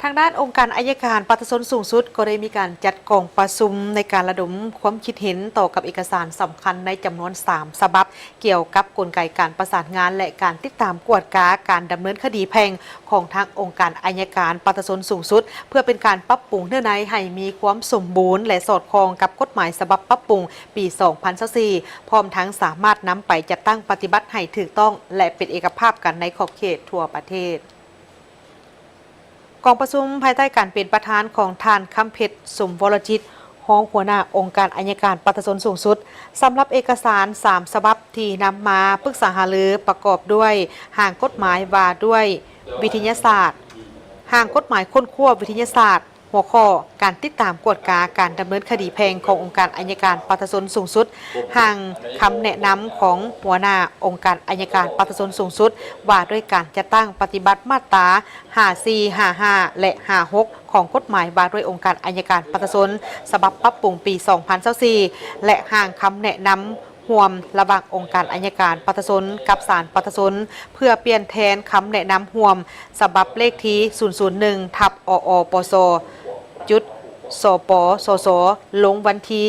ทางด้านองค์การอัยการปฏิสนสูงสุดก็ได้มีการจัดกองประชุมในการระดมความคิดเห็นต่อกับเอกสารสำคัญในจำนวน3ฉบับเกี่ยวกับกลไกการประสานงานและการติดตามกวดกาการดำเนินคดีแพ่งของทางองค์การอัยการปฏิสนสูงสุดเพื่อเป็นการปรับปรุงเนื้อในให้มีความสมบูรณ์และสอดคล้องกับกฎหมายฉบับปรับปรุงปี2024พร้อมทั้งสามารถนำไปจัดตั้งปฏิบัติให้ถูกต้องและเป็นเอกภาพกันในขอบเขตทั่วประเทศกองประชุมภายใต้การเป็นประธานของท่านคำเพชรสมวรจิตรองหัวหน้าองค์การอัยการปฏิสนสูงสุดสำหรับเอกสาร3ฉบับที่นำมาปรึกษาหารือประกอบด้วยห่างกฎหมายว่าด้วยวิทยาศาสตร์ห่างกฎหมายค้นคว้าวิทยาศาสตร์หัวข้อการติดตามกวดกาการดำเนินคดีแพ่งขององค์การอัยการปฏิสนสูงสุดห่างคำแนะนำของหัวหน้าองค์การอัยการปฏิสนสูงสุดว่าด้วยการจัดตั้งปฏิบัติมาตรา54 55และ56ของกฎหมายว่าด้วยองค์การอัยการปฏิสนฉบับปรับปรุงปี2024และห่างคำแนะนำห่วมระหว่างองค์การอัยการปฏิสนกับศาลปฏิสนเพื่อเปลี่ยนแทนคำแนะนำห่วมฉบับเลขที่001/ออปสจุดสปสสลงวันที่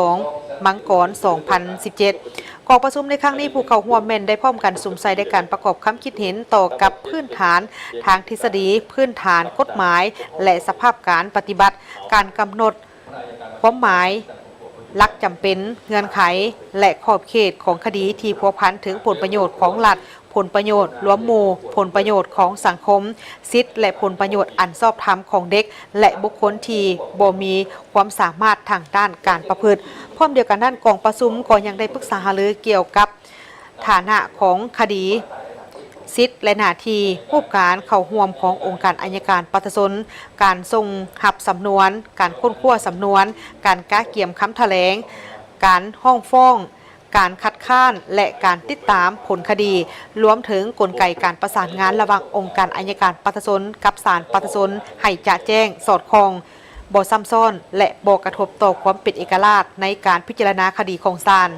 12มังกร2017กองประชุมในครั้งนี้ผู้เข้าร่วมแม่นได้พร้อมกันสุ่มใส่ในการประกอบคำคิดเห็นต่อกับพื้นฐานทางทฤษฎีพื้นฐานกฎหมายและสภาพการปฏิบัติการกำหนดความหมายหลักจำเป็นเงื่อนไขและขอบเขตของคดีที่พัวพันถึงผลประโยชน์ของรัฐผลประโยชน์รวมหมู่ผลประโยชน์ของสังคมสิทธิและผลประโยชน์อันชอบธรรมของเด็กและบุคคลที่บ่มีความสามารถทางด้านการประพฤติพร้อมเดียวกันด้านกองประชุมก็ยังได้ปรึกษาหารือเกี่ยวกับฐานะของคดีสิทธิและหน้าที่ผู้การเข้าร่วมขององค์การอัยการปฏิสนการส่งหับสำนวนการค้นคว้าสำนวนการก้าเกี่ยมคำแถลงการห้องฟ้องการคัดค้านและการติดตามผลคดีรวมถึงกลไกการประสานงานระหว่างองค์การอัยการปฏิสนกับศาลปฏิสนให้จะแจ้งสอดคล้องบ่ซ้ำซ้อนและบ่กระทบต่อความเป็นเอกราชในการพิจารณาคดีของศาล